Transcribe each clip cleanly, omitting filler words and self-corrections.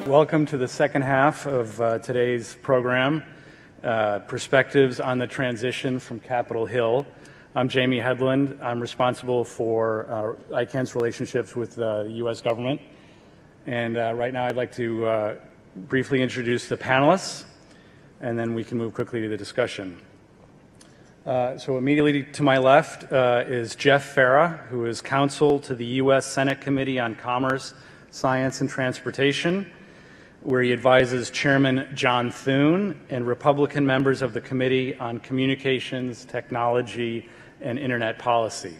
welcome to the second half of today's program, Perspectives on the Transition from Capitol Hill. I'm Jamie Headland. I'm responsible for ICANN's relationships with the U.S. government. And right now I'd like to briefly introduce the panelists, and then we can move quickly to the discussion. So immediately to my left is Jeff Farah, who is counsel to the U.S. Senate Committee on Commerce, Science, and Transportation, where he advises Chairman John Thune and Republican members of the Committee on Communications, Technology, and Internet Policy.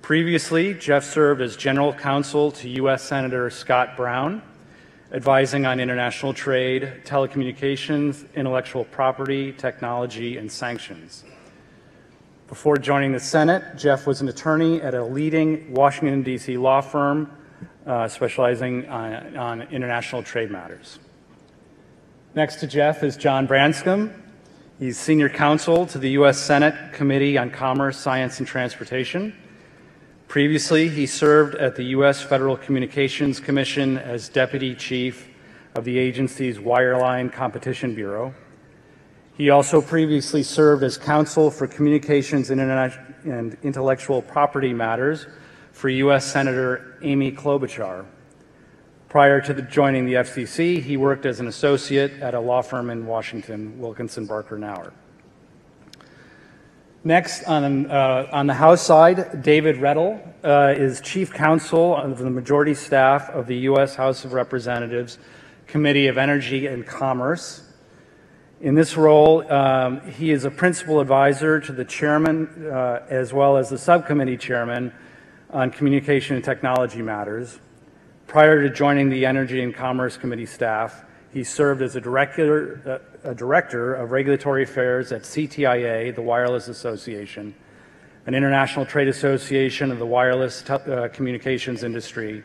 Previously, Jeff served as general counsel to U.S. Senator Scott Brown, advising on international trade, telecommunications, intellectual property, technology, and sanctions. Before joining the Senate, Jeff was an attorney at a leading Washington, D.C. law firm specializing on international trade matters. Next to Jeff is John Branscombe. He's senior counsel to the U.S. Senate Committee on Commerce, Science, and Transportation. Previously, he served at the U.S. Federal Communications Commission as deputy chief of the agency's Wireline Competition Bureau. He also previously served as counsel for communications and intellectual property matters for U.S. Senator Amy Klobuchar. Prior to joining the FCC, he worked as an associate at a law firm in Washington, Wilkinson, Barker & Nauer. Next, on the House side, David Rettel is chief counsel of the majority staff of the U.S. House of Representatives Committee of Energy and Commerce. In this role, he is a principal advisor to the chairman as well as the subcommittee chairman on communication and technology matters. Prior to joining the Energy and Commerce Committee staff, he served as a director of regulatory affairs at CTIA, the Wireless Association, an international trade association of the wireless communications industry,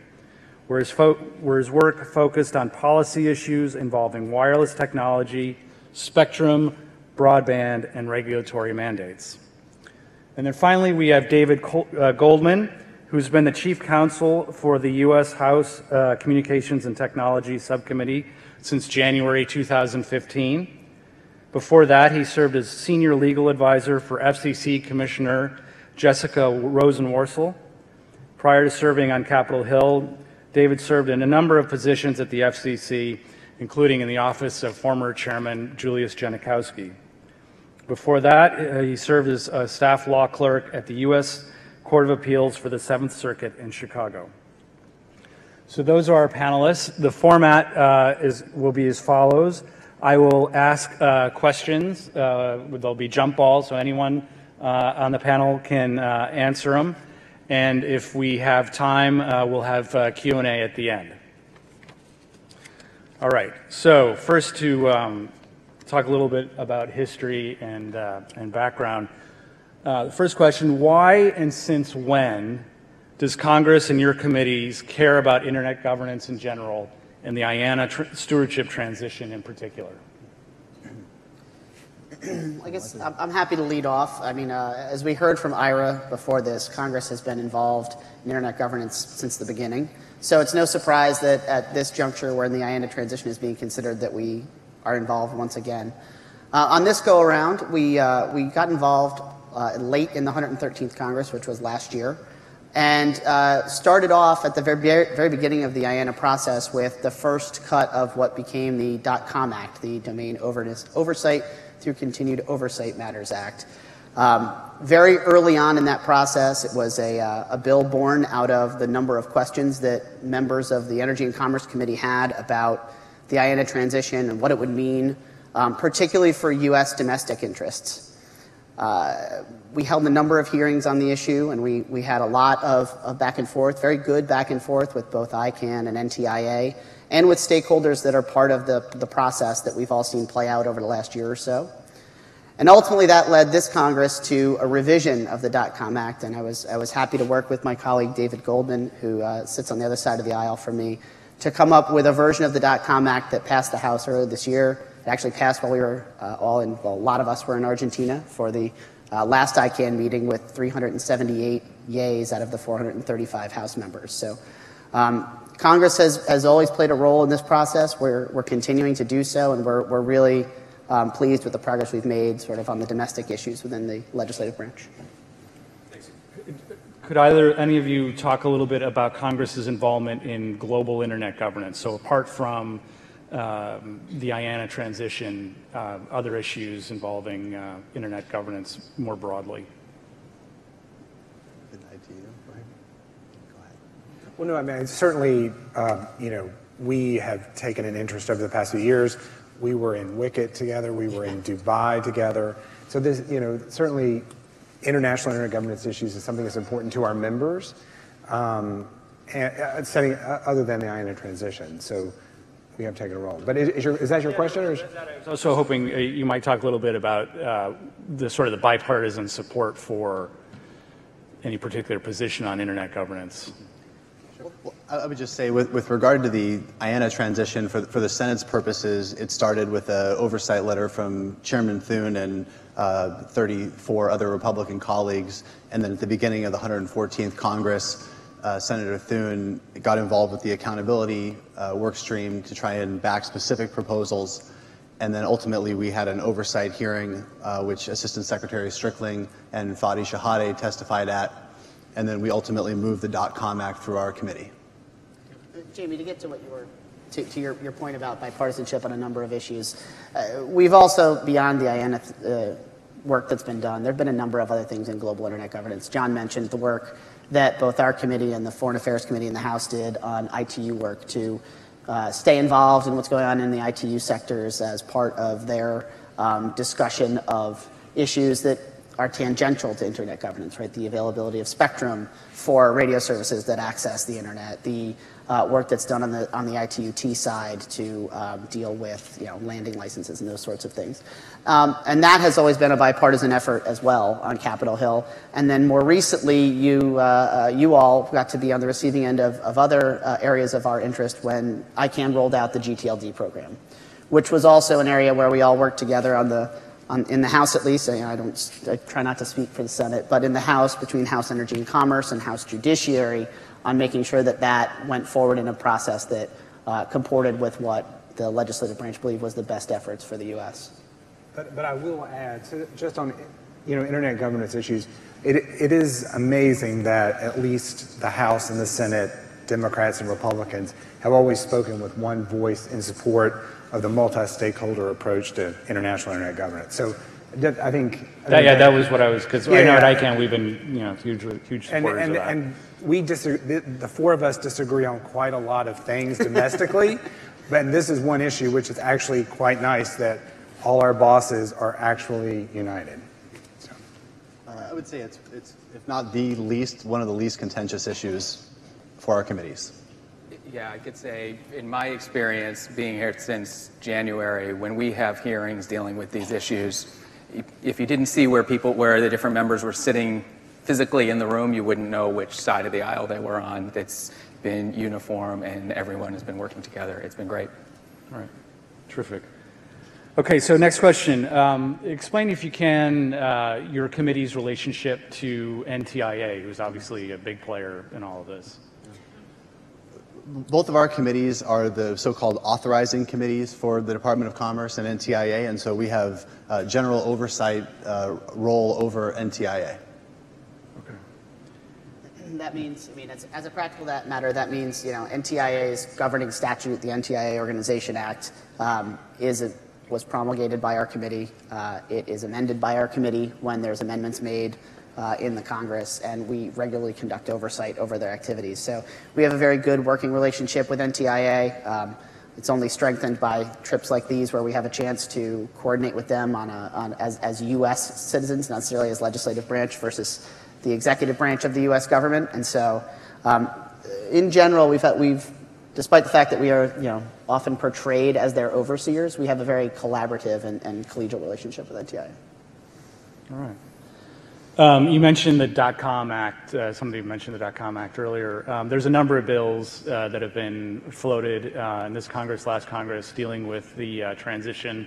where his work focused on policy issues involving wireless technology, spectrum, broadband, and regulatory mandates. And then finally, we have David Goldman, who's been the chief counsel for the U.S. House Communications and Technology Subcommittee since January 2015. Before that, he served as senior legal advisor for FCC Commissioner Jessica Rosenworcel. Prior to serving on Capitol Hill, David served in a number of positions at the FCC, including in the office of former Chairman Julius Genachowski. Before that, he served as a staff law clerk at the U.S. Court of Appeals for the Seventh Circuit in Chicago. So those are our panelists. The format will be as follows. I will ask questions. There'll be jump balls, so anyone on the panel can answer them. And if we have time, we'll have Q&A at the end. All right, so first to talk a little bit about history and background. The first question, why and since when does Congress and your committees care about Internet governance in general and the IANA Stewardship Transition in particular? I guess I'm happy to lead off. I mean, as we heard from Ira before this, Congress has been involved in Internet governance since the beginning. So it's no surprise that at this juncture, when the IANA transition is being considered, that we are involved once again. On this go-around, we got involved late in the 113th Congress, which was last year, and started off at the very beginning of the IANA process with the first cut of what became the DotCom Act, the Domain Oversight through Continued Oversight Matters Act. Very early on in that process, it was a bill born out of the number of questions that members of the Energy and Commerce Committee had about the IANA transition and what it would mean, particularly for U.S. domestic interests. We held a number of hearings on the issue, and we had a lot of back and forth, very good back and forth with both ICANN and NTIA, and with stakeholders that are part of the process that we've all seen play out over the last year or so. And ultimately, that led this Congress to a revision of the DotCom Act, and I was happy to work with my colleague David Goldman, who sits on the other side of the aisle from me, to come up with a version of the DotCom Act that passed the House earlier this year. It actually passed while we were a lot of us were in Argentina for the last ICANN meeting with 378 yays out of the 435 House members. So Congress has always played a role in this process. We're continuing to do so, and we're really pleased with the progress we've made sort of on the domestic issues within the legislative branch. Could any of you talk a little bit about Congress's involvement in global internet governance? So apart from the IANA transition, other issues involving internet governance more broadly. Well, no, I mean, certainly, we have taken an interest over the past few years. We were in Wicket together. We were in Dubai together. So this, certainly international internet governance issues is something that's important to our members, other than the IANA transition. So we have taken a role. But is that your question? Or I was also hoping you might talk a little bit about the sort of the bipartisan support for any particular position on internet governance. Well, I would just say with regard to the IANA transition, for the Senate's purposes, it started with an oversight letter from Chairman Thune and 34 other Republican colleagues. And then at the beginning of the 114th Congress, Senator Thune got involved with the accountability work stream to try and back specific proposals. And then ultimately we had an oversight hearing, which Assistant Secretary Strickling and Fadi Shahade testified at. And then we ultimately moved the DotCom Act through our committee. Jamie, to get to what you were, to your point about bipartisanship on a number of issues, we've also, beyond the IANA work that's been done, there have been a number of other things in global internet governance. John mentioned the work that both our committee and the Foreign Affairs Committee in the House did on ITU work to stay involved in what's going on in the ITU sectors as part of their discussion of issues that are tangential to internet governance, right? The availability of spectrum for radio services that access the internet, the work that's done on the ITU-T side to deal with landing licenses and those sorts of things. And that has always been a bipartisan effort as well on Capitol Hill. And then more recently, you all got to be on the receiving end of other areas of our interest when ICANN rolled out the GTLD program, which was also an area where we all worked together in the House, at least. I try not to speak for the Senate, but in the House, between House Energy and Commerce and House Judiciary, on making sure that that went forward in a process that comported with what the legislative branch believed was the best efforts for the U.S. But I will add, so just on internet governance issues, it is amazing that at least the House and the Senate, Democrats and Republicans, have always spoken with one voice in support of the multi-stakeholder approach to international internet governance. So I think that was what I was, because I know at ICANN we've been huge supporters of that. And we disagree. The four of us disagree on quite a lot of things domestically, but this is one issue which is actually quite nice that all our bosses are actually united. So. I would say it's if not the least, one of the least contentious issues for our committees. Yeah, I could say, in my experience, being here since January, when we have hearings dealing with these issues, if you didn't see where the different members were sitting physically in the room, you wouldn't know which side of the aisle they were on. It's been uniform, and everyone has been working together. It's been great. All right. Terrific. Okay, so next question. Explain, if you can, your committee's relationship to NTIA, who's obviously a big player in all of this. Both of our committees are the so-called authorizing committees for the Department of Commerce and NTIA, and so we have general oversight role over NTIA. Okay. That means, as a practical matter, that means, NTIA's governing statute, the NTIA Organization Act, was promulgated by our committee. It is amended by our committee when there's amendments made in the Congress, and we regularly conduct oversight over their activities. So we have a very good working relationship with NTIA. It's only strengthened by trips like these where we have a chance to coordinate with them as U.S. citizens, not necessarily as legislative branch versus the executive branch of the U.S. government. And so in general, we've despite the fact that we are often portrayed as their overseers, we have a very collaborative and collegial relationship with NTIA. All right. You mentioned the DotCom Act. Somebody mentioned the DotCom Act earlier. There's a number of bills that have been floated in this Congress, last Congress, dealing with the transition,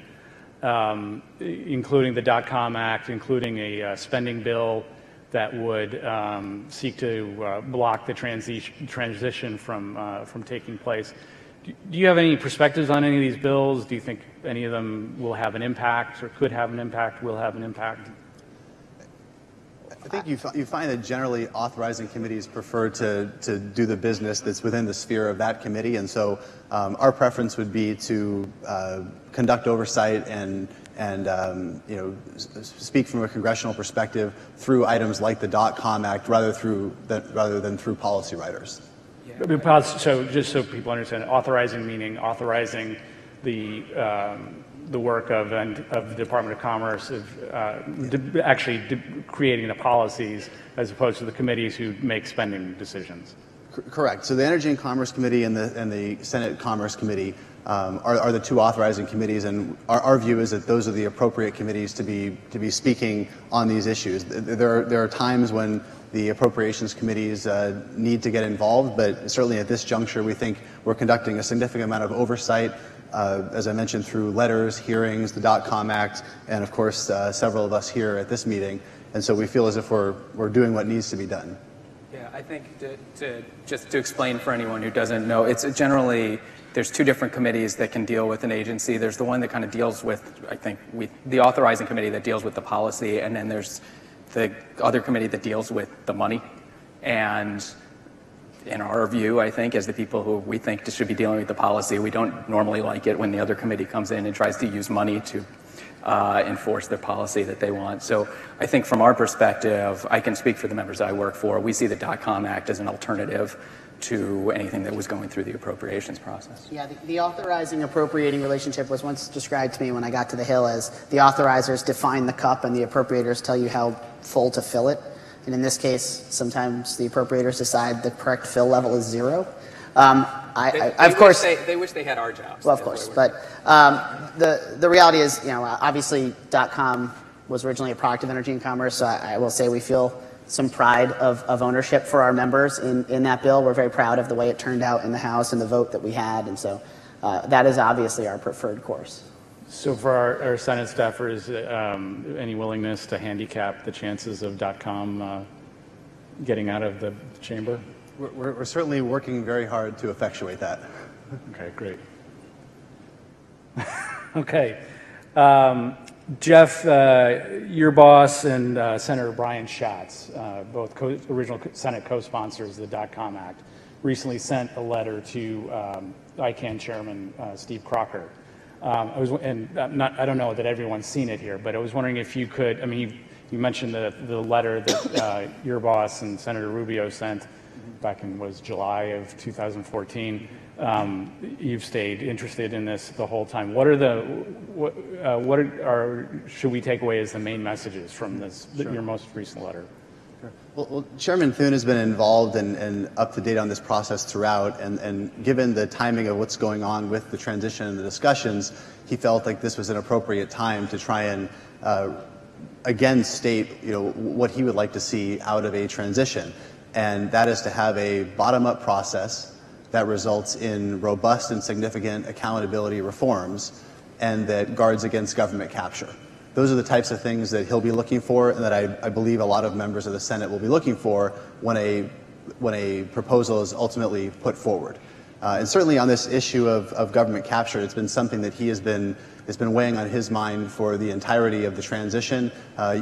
including the DotCom Act, including a spending bill that would seek to block the transition from taking place. Do you have any perspectives on any of these bills? Do you think any of them will have an impact, or could have an impact, will have an impact? I think you find that generally authorizing committees prefer to do the business that's within the sphere of that committee, and so our preference would be to conduct oversight and speak from a congressional perspective through items like the .com Act rather than through policy writers. Yeah. So just so people understand, authorizing meaning authorizing the work of the Department of Commerce of creating the policies as opposed to the committees who make spending decisions. Correct. So the Energy and Commerce Committee and the Senate Commerce Committee are the two authorizing committees, and our view is that those are the appropriate committees to be speaking on these issues. There are times when the appropriations committees need to get involved, but certainly at this juncture we think we're conducting a significant amount of oversight, as I mentioned, through letters, hearings, the .com Act, and of course several of us here at this meeting, and so we feel as if we're doing what needs to be done. Yeah, I think just to explain for anyone who doesn't know, it's generally, there's two different committees that can deal with an agency. There's the one that kind of deals with, I think, the authorizing committee that deals with the policy, and then there's the other committee that deals with the money. And in our view, I think, as the people who we think should be dealing with the policy, we don't normally like it when the other committee comes in and tries to use money to enforce the policy that they want. So I think from our perspective, I can speak for the members I work for, we see the .com Act as an alternative to anything that was going through the appropriations process. Yeah, the authorizing appropriating relationship was once described to me when I got to the Hill as the authorizers define the cup and the appropriators tell you how full to fill it. And in this case, sometimes the appropriators decide the correct fill level is 0. They wish they had our jobs. Well, of course, but the reality is, obviously, .com was originally a product of Energy and Commerce, so I will say we feel some pride of ownership for our members in that bill. We're very proud of the way it turned out in the House and the vote that we had, and so that is obviously our preferred course. So for our Senate staffers, any willingness to handicap the chances of .com getting out of the chamber? We're certainly working very hard to effectuate that. Okay, great. Okay. Jeff, your boss and Senator Brian Schatz, both original Senate co-sponsors of the .com Act, recently sent a letter to ICANN Chairman Steve Crocker. I don't know that everyone's seen it here, but I was wondering if you could, you mentioned the letter that your boss and Senator Rubio sent back in July of 2014. You've stayed interested in this the whole time. What should we take away as the main messages from this, your most recent letter? Well, Chairman Thune has been involved and up to date on this process throughout, and given the timing of what's going on with the transition and the discussions, he felt like this was an appropriate time to try and again state what he would like to see out of a transition, and that is to have a bottom-up process that results in robust and significant accountability reforms and that guards against government capture. Those are the types of things that he'll be looking for and that I believe a lot of members of the Senate will be looking for when a proposal is ultimately put forward. And certainly on this issue of government capture, it's been something that it's been weighing on his mind for the entirety of the transition.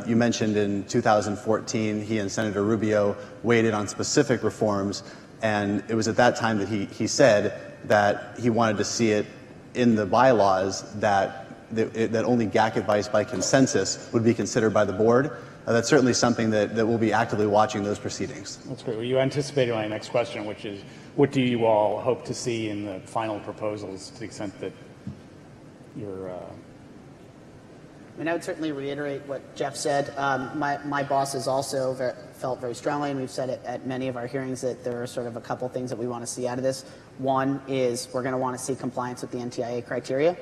You mentioned in 2014 he and Senator Rubio weighed in on specific reforms, and it was at that time that he said that he wanted to see it in the bylaws that only GAC advice by consensus would be considered by the board. That's certainly something that we'll be actively watching those proceedings. That's great. Well, you anticipated my next question, which is, what do you all hope to see in the final proposals to the extent that you're... I would certainly reiterate what Jeff said. My bosses also felt very strongly, and we've said it at many of our hearings, that there are sort of a couple things that we want to see out of this. One is we're going to want to see compliance with the NTIA criteria.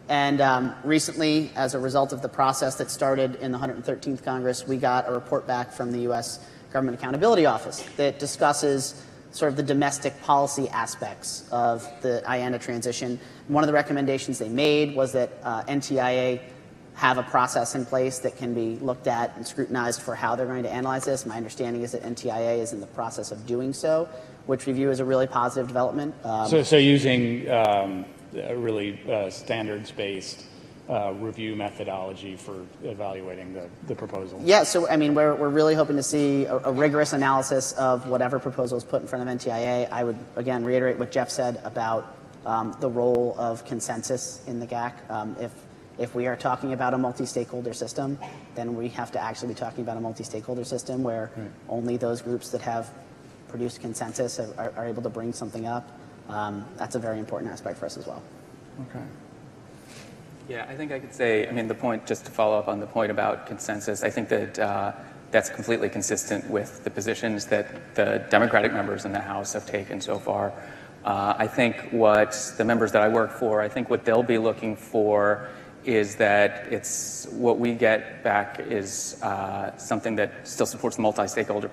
And recently, as a result of the process that started in the 113th Congress, we got a report back from the U.S. Government Accountability Office that discusses sort of the domestic policy aspects of the IANA transition. And one of the recommendations they made was that NTIA have a process in place that can be looked at and scrutinized for how they're going to analyze this. My understanding is that NTIA is in the process of doing so, which we view as a really positive development. So using a really standards-based review methodology for evaluating the proposal. Yeah, so I mean, we're really hoping to see a rigorous analysis of whatever proposal is put in front of NTIA. I would, again, reiterate what Jeff said about the role of consensus in the GAC. If we are talking about a multi-stakeholder system, then we have to actually be talking about a multi-stakeholder system where only those groups that have produced consensus are able to bring something up. That's a very important aspect for us as well. Okay. Yeah, I think I could say, I mean, the point, just to follow up on the point about consensus, I think that that's completely consistent with the positions that the Democratic members in the House have taken so far. I think what the members that I work for, I think what they'll be looking for is that it's what we get back is something that still supports the multi-stakeholder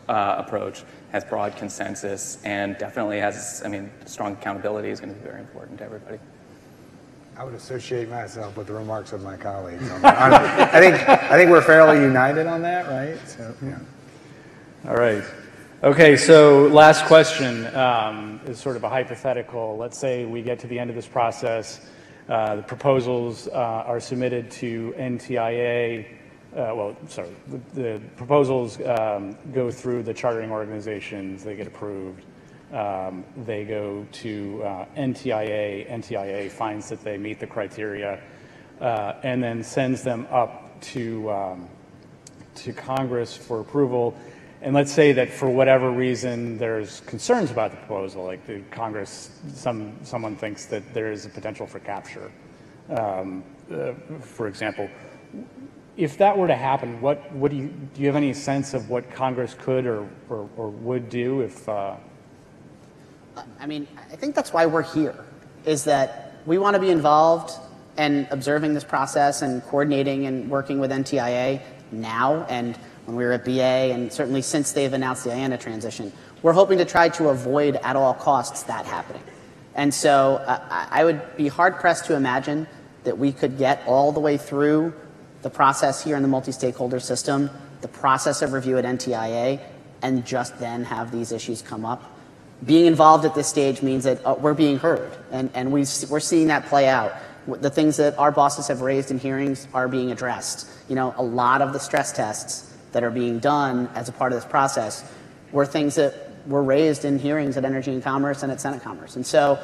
approach, has broad consensus, and definitely has, I mean, strong accountability is going to be very important to everybody. I would associate myself with the remarks of my colleagues on that. I think we're fairly united on that, right? So, yeah. All right. Okay, so last question is sort of a hypothetical. Let's say we get to the end of this process. The proposals are submitted to NTIA. The proposals go through the chartering organizations. They get approved. They go to NTIA. NTIA finds that they meet the criteria and then sends them up to Congress for approval. And let's say that for whatever reason there's concerns about the proposal, like the Congress, someone thinks that there is a potential for capture. For example, if that were to happen, do you have any sense of what Congress could or would do if? I mean, I think that's why we're here, is that we want to be involved in observing this process and coordinating and working with NTIA now and when we were at BA, and certainly since they've announced the IANA transition. We're hoping to try to avoid at all costs that happening. And so I would be hard-pressed to imagine that we could get all the way through the process here in the multi-stakeholder system, the process of review at NTIA, and just then have these issues come up. Being involved at this stage means that we're being heard, and we're seeing that play out. The things that our bosses have raised in hearings are being addressed. You know, a lot of the stress tests that are being done as a part of this process were things that were raised in hearings at Energy and Commerce and at Senate Commerce. And so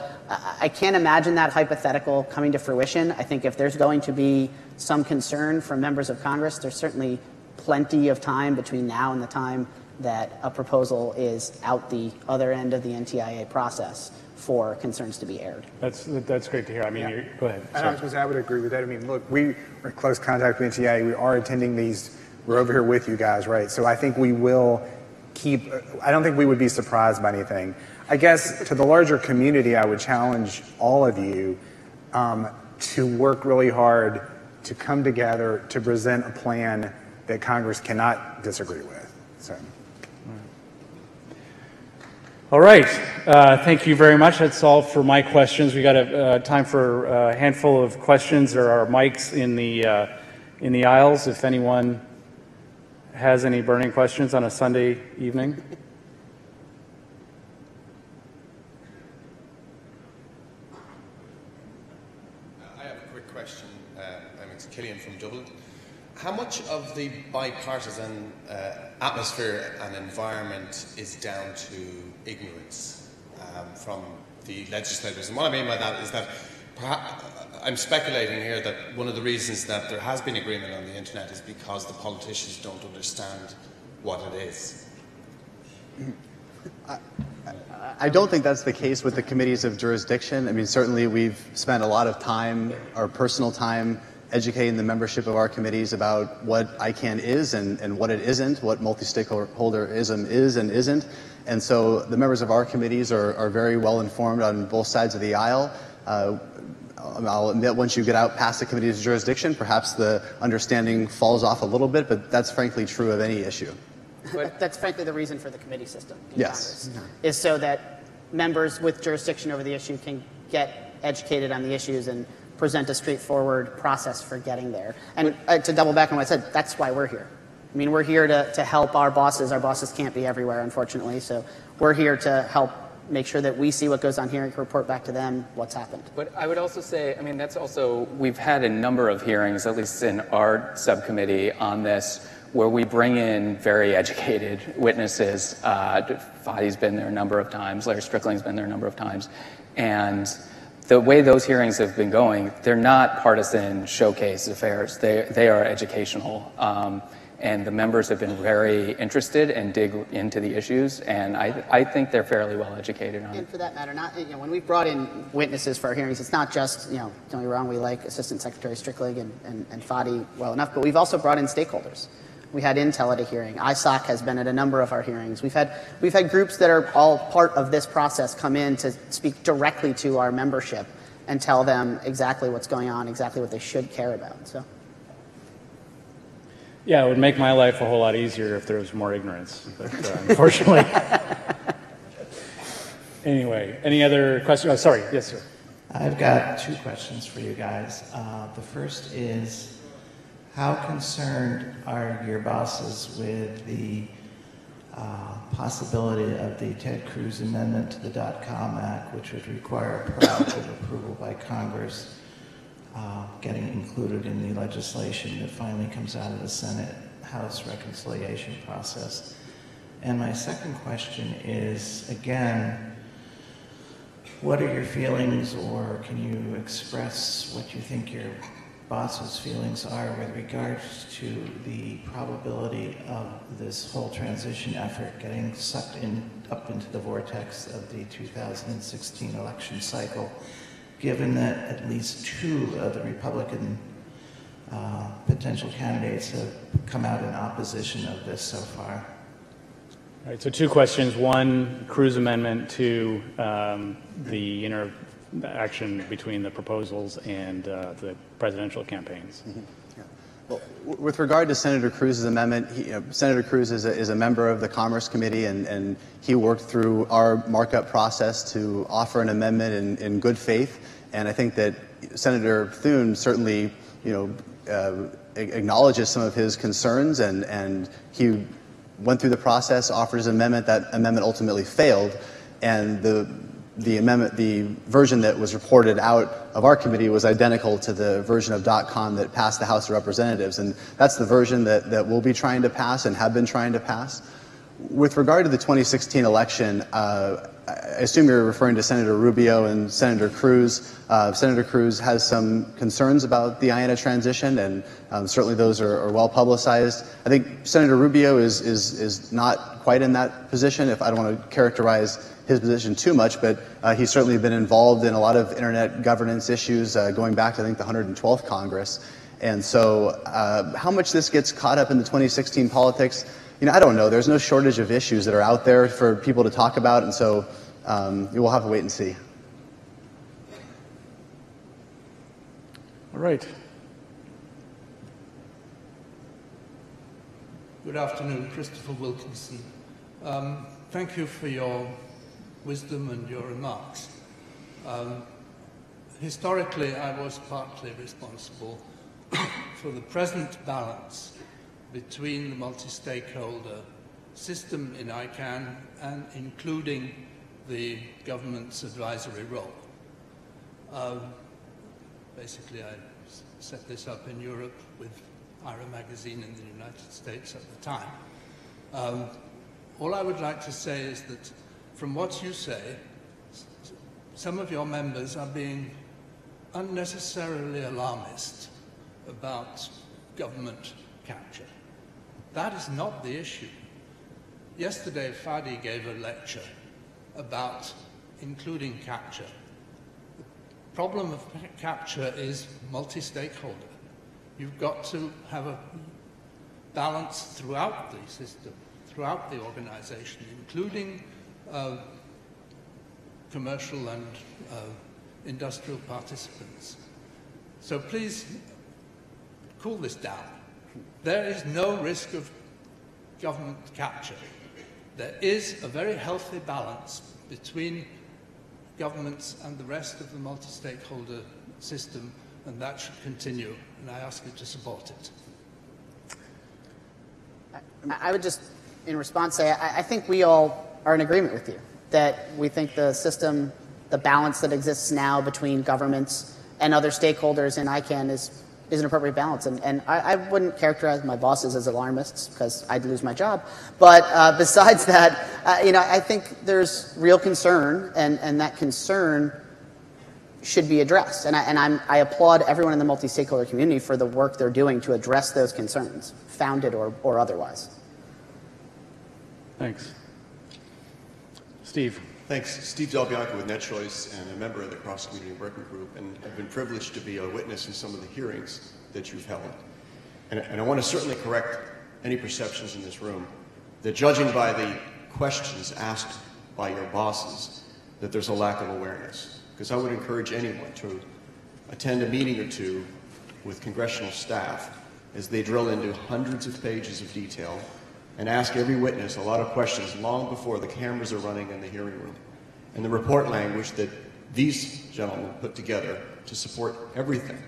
I can't imagine that hypothetical coming to fruition. I think if there's going to be some concern from members of Congress, there's certainly plenty of time between now and the time that a proposal is out the other end of the NTIA process for concerns to be aired. That's great to hear. I mean, go ahead. And I was going to say, I would agree with that. I mean, look, we are in close contact with NTIA. We are attending these. We're over here with you guys, right? So I think we will keep, I don't think we would be surprised by anything. I guess to the larger community, I would challenge all of you to work really hard to come together to present a plan that Congress cannot disagree with. So. All right. Thank you very much. That's all for my questions. We got time for a handful of questions. There are mics in the aisles if anyone has any burning questions on a Sunday evening. I have a quick question. It's Killian from Dublin. How much of the bipartisan atmosphere and environment is down to ignorance from the legislators? And what I mean by that is that perhaps, I'm speculating here that one of the reasons that there has been agreement on the internet is because the politicians don't understand what it is. I don't think that's the case with the committees of jurisdiction. I mean, certainly we've spent a lot of time, our personal time, educating the membership of our committees about what ICANN is and what it isn't, what multi-stakeholderism is and isn't. And so the members of our committees are very well informed on both sides of the aisle. I'll admit once you get out past the committee's jurisdiction, perhaps the understanding falls off a little bit, but that's frankly true of any issue. But that's frankly the reason for the committee system in Yes. Congress, is so that members with jurisdiction over the issue can get educated on the issues and present a straightforward process for getting there. And to double back on what I said, that's why we're here. I mean, we're here to help our bosses. Our bosses can't be everywhere, unfortunately, so we're here to help make sure that we see what goes on here and can report back to them what's happened. But I would also say, I mean, that's also, we've had a number of hearings, at least in our subcommittee, on this, where we bring in very educated witnesses. Fadi's been there a number of times, Larry Strickling's been there a number of times, and the way those hearings have been going, they're not partisan showcase affairs. They are educational. And the members have been very interested and dig into the issues, and I think they're fairly well educated on it. And for that matter, when we've brought in witnesses for our hearings, it's not just, don't get me wrong, we like Assistant Secretary Strickling and Fadi well enough, but we've also brought in stakeholders. We had Intel at a hearing. ISOC has been at a number of our hearings. We've had groups that are all part of this process come in to speak directly to our membership and tell them exactly what's going on, exactly what they should care about. So. Yeah, it would make my life a whole lot easier if there was more ignorance, but unfortunately. Anyway, any other questions? Oh, sorry, yes, sir. I've got two questions for you guys. The first is, how concerned are your bosses with the possibility of the Ted Cruz amendment to the DotCom Act, which would require prerogative approval by Congress, getting included in the legislation that finally comes out of the Senate House reconciliation process? And my second question is, again, what are your feelings, or can you express what you think your boss's feelings are with regards to the probability of this whole transition effort getting sucked up into the vortex of the 2016 election cycle, given that at least two of the Republican potential candidates have come out in opposition of this so far? All right, so two questions. One, Cruz amendment. Two, the interaction between the proposals and the presidential campaigns. Mm-hmm. Yeah. Well, with regard to Senator Cruz's amendment, Senator Cruz is a member of the Commerce Committee, and he worked through our markup process to offer an amendment in good faith. And I think that Senator Thune certainly, acknowledges some of his concerns, and he went through the process, offered his amendment. That amendment ultimately failed, and the version that was reported out of our committee was identical to the version of .com that passed the House of Representatives, and that's the version that we'll be trying to pass and have been trying to pass. With regard to the 2016 election, I assume you're referring to Senator Rubio and Senator Cruz. Senator Cruz has some concerns about the IANA transition, and certainly those are well publicized. I think Senator Rubio is not quite in that position. If I don't want to characterize his position too much, but he's certainly been involved in a lot of internet governance issues going back to, I think, the 112th Congress. And so how much this gets caught up in the 2016 politics, I don't know. There's no shortage of issues that are out there for people to talk about, and so we'll have to wait and see. All right. Good afternoon, Christopher Wilkinson. Thank you for your wisdom and your remarks. Historically, I was partly responsible for the present balance between the multi-stakeholder system in ICANN and including the government's advisory role. Basically, I set this up in Europe with Ira Magaziner in the United States at the time. All I would like to say is that from what you say, some of your members are being unnecessarily alarmist about government capture. That is not the issue. Yesterday, Fadi gave a lecture about including capture. The problem of capture is multi-stakeholder. You've got to have a balance throughout the system, throughout the organization, including commercial and industrial participants. So please cool this down. There is no risk of government capture. There is a very healthy balance between governments and the rest of the multi-stakeholder system, and that should continue, and I ask you to support it. I would just, in response, say I think we all are in agreement with you, that we think the system, the balance that exists now between governments and other stakeholders in ICANN is an appropriate balance. And I wouldn't characterize my bosses as alarmists, because I'd lose my job. But besides that, I think there's real concern, and that concern should be addressed. And I applaud everyone in the multi-stakeholder community for the work they're doing to address those concerns, founded or otherwise. Thanks. Steve. Thanks. Steve Delbianco with NetChoice and a member of the Cross Community Working Group, and I've been privileged to be a witness in some of the hearings that you've held. And I want to certainly correct any perceptions in this room that, judging by the questions asked by your bosses, that there's a lack of awareness. Because I would encourage anyone to attend a meeting or two with congressional staff as they drill into hundreds of pages of detail and ask every witness a lot of questions long before the cameras are running in the hearing room. And the report language that these gentlemen put together to support everything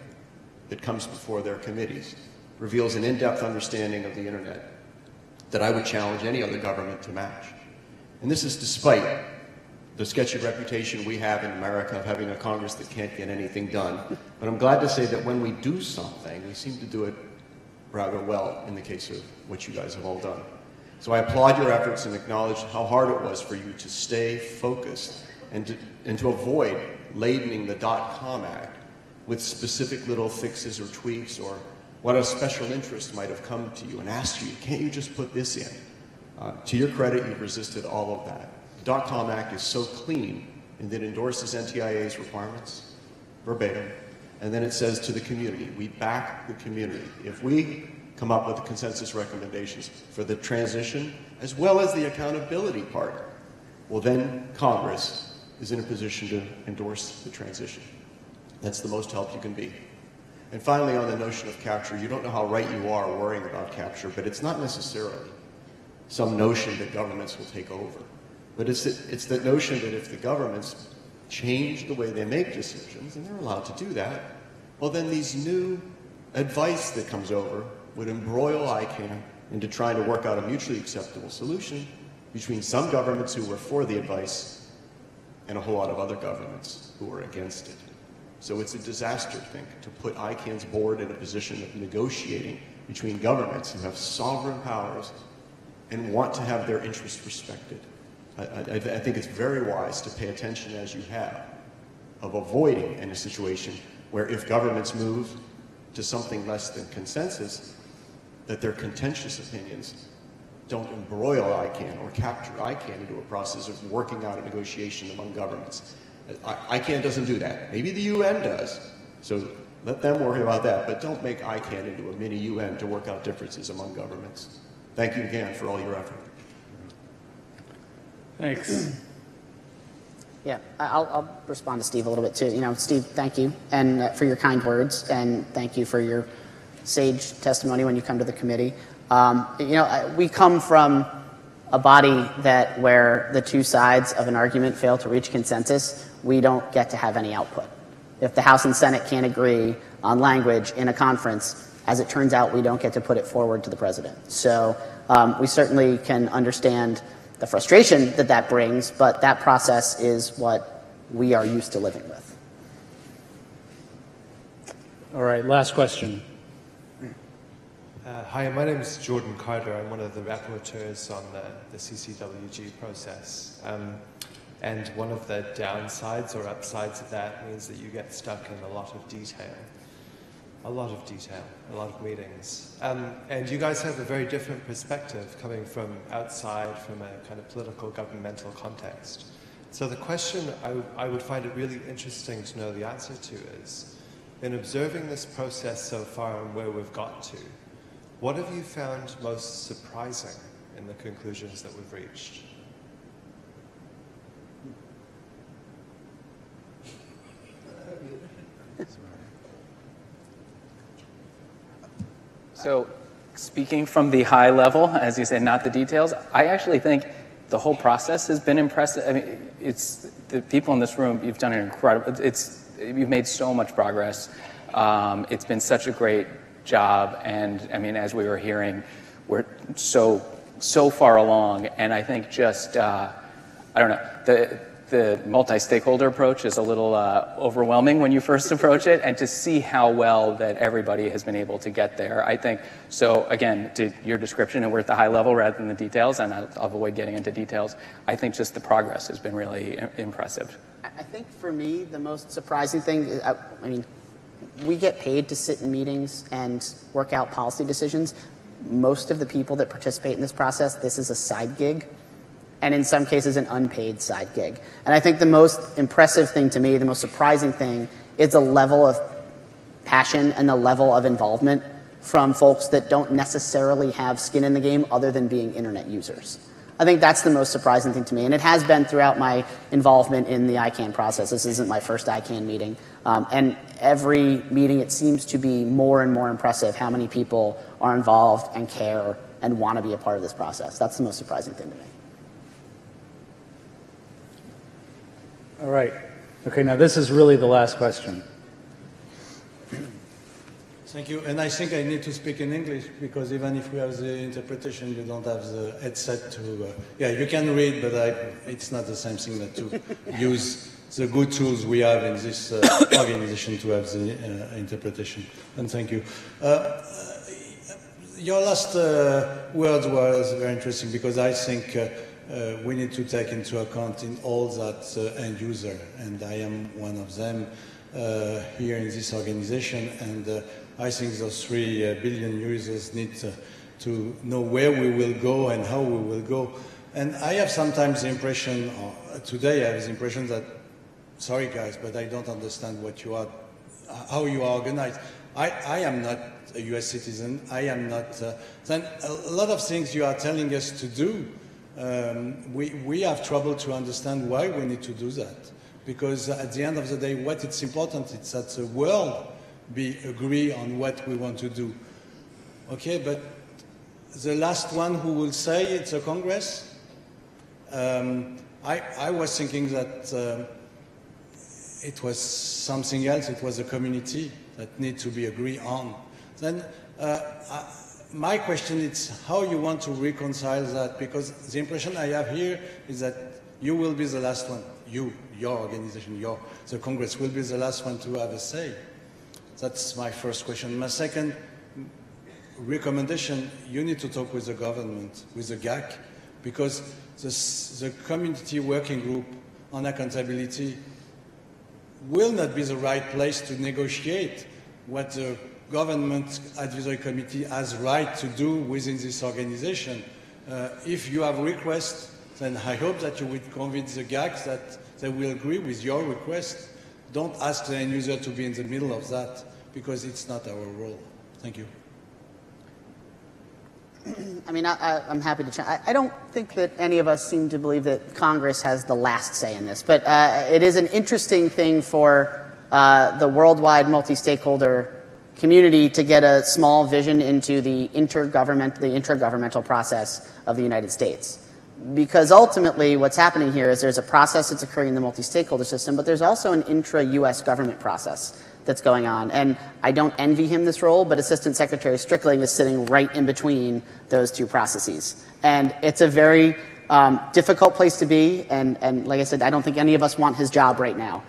that comes before their committees reveals an in-depth understanding of the internet that I would challenge any other government to match. And this is despite the sketchy reputation we have in America of having a Congress that can't get anything done. But I'm glad to say that when we do something, we seem to do it rather well in the case of what you guys have all done. So I applaud your efforts and acknowledge how hard it was for you to stay focused and to avoid ladening the DotCom Act with specific little fixes or tweaks or what a special interest might have come to you and asked you, can't you just put this in? To your credit, you've resisted all of that. The DotCom Act is so clean in that it endorses NTIA's requirements verbatim, and then it says to the community, we back the community. If we come up with the consensus recommendations for the transition as well as the accountability part, well then Congress is in a position to endorse the transition. That's the most help you can be. And finally, on the notion of capture, you don't know how right you are worrying about capture, but it's not necessarily some notion that governments will take over. But it's that notion that if the governments change the way they make decisions, and they're allowed to do that, well then these new advice that comes over would embroil ICANN into trying to work out a mutually acceptable solution between some governments who were for the advice and a whole lot of other governments who were against it. So it's a disaster, I think, to put ICANN's board in a position of negotiating between governments who have sovereign powers and want to have their interests respected. I think it's very wise to pay attention, as you have, of avoiding in a situation where if governments move to something less than consensus, that their contentious opinions don't embroil ICANN or capture ICANN into a process of working out a negotiation among governments. ICANN doesn't do that. Maybe the UN does. So let them worry about that, but don't make ICANN into a mini UN to work out differences among governments. Thank you again for all your effort. Thanks. Yeah, I'll respond to Steve a little bit too. Steve, thank you and for your kind words, and thank you for your sage testimony when you come to the committee. We come from a body where the two sides of an argument fail to reach consensus. We don't get to have any output. If the House and Senate can't agree on language in a conference, as it turns out, we don't get to put it forward to the president. So we certainly can understand the frustration that brings, but that process is what we are used to living with. All right, last question. Hi, my name is Jordan Carter. I'm one of the rapporteurs on the CCWG process. And one of the downsides or upsides of that means that you get stuck in a lot of detail. A lot of meetings. And you guys have a very different perspective coming from outside, from a kind of political governmental context. So the question I would find it really interesting to know the answer to is, in observing this process so far and where we've got to, what have you found most surprising in the conclusions that we've reached? So, speaking from the high level, as you said, not the details, I actually think the whole process has been impressive. I mean, the people in this room, you've done an incredible, you've made so much progress. It's been such a great job, and I mean, as we were hearing, we're so far along, and I think just, I don't know, the multi-stakeholder approach is a little overwhelming when you first approach it, and to see how well that everybody has been able to get there, I think, so again, to your description, and we're at the high level rather than the details, and I'll avoid getting into details, I think just the progress has been really impressive. I think for me, the most surprising thing, I mean, we get paid to sit in meetings and work out policy decisions. Most of the people that participate in this process, this is a side gig, and in some cases an unpaid side gig. And I think the most impressive thing to me, the most surprising thing, is the level of passion and the level of involvement from folks that don't necessarily have skin in the game other than being internet users. I think that's the most surprising thing to me, and it has been throughout my involvement in the ICANN process. This isn't my first ICANN meeting, and every meeting it seems to be more and more impressive how many people are involved and care and want to be a part of this process. That's the most surprising thing to me. All right. Okay, now this is really the last question. Thank you. And I think I need to speak in English because even if we have the interpretation, you don't have the headset to... yeah, you can read, but it's not the same thing that to use the good tools we have in this organization to have the interpretation. And thank you. Your last words was very interesting because I think we need to take into account in all that end user, and I am one of them here in this organization, and I think those 3 billion users need to know where we will go and how we will go. And I have sometimes the impression, today I have the impression that, sorry guys, but I don't understand what you are, how you are organized. I am not a US citizen, I am not, then a lot of things you are telling us to do, we have trouble to understand why we need to do that. Because at the end of the day, what it's important is that the world agree on what we want to do. Okay, but the last one who will say it's a Congress? I was thinking that it was something else, it was a community that need to be agreed on. Then my question is how you want to reconcile that, because the impression I have here is that you will be the last one, your organization, the Congress will be the last one to have a say. That's my first question. My second recommendation, you need to talk with the government, with the GAC, because the community working group on accountability will not be the right place to negotiate what the government advisory committee has right to do within this organization. If you have requests, then I hope that you would convince the GAC that they will agree with your request. Don't ask the end user to be in the middle of that, because it's not our role. Thank you. I mean, I'm happy to chat. I don't think that any of us seem to believe that Congress has the last say in this, but it is an interesting thing for the worldwide multi-stakeholder community to get a small vision into the intergovernmental process of the United States. Because ultimately what's happening here is there's a process that's occurring in the multi-stakeholder system, but there's also an intra-US government process that's going on. And I don't envy him this role, but Assistant Secretary Strickling is sitting right in between those two processes. And it's a very difficult place to be, and like I said, I don't think any of us want his job right now.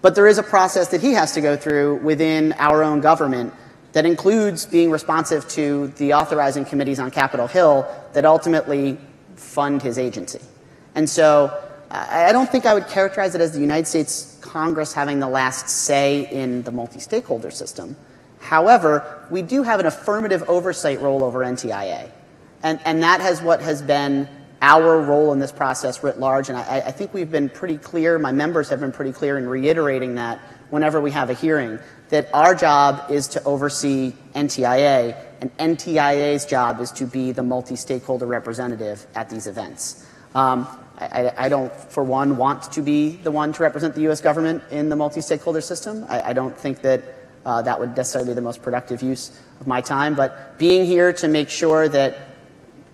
But there is a process that he has to go through within our own government that includes being responsive to the authorizing committees on Capitol Hill that ultimately fund his agency. And so I don't think I would characterize it as the United States Congress having the last say in the multi-stakeholder system. However, we do have an affirmative oversight role over NTIA. And that has what has been our role in this process writ large. And I think we've been pretty clear, my members have been pretty clear in reiterating that whenever we have a hearing, that our job is to oversee NTIA, and NTIA's job is to be the multi-stakeholder representative at these events. I don't, for one, want to be the one to represent the U.S. government in the multi-stakeholder system. I don't think that that would necessarily be the most productive use of my time. But being here to make sure that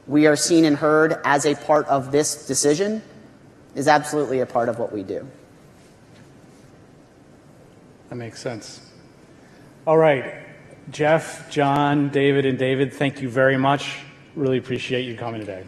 we are seen and heard as a part of this decision is absolutely a part of what we do. That makes sense. All right. Jeff, John, David, and David, thank you very much. Really appreciate you coming today.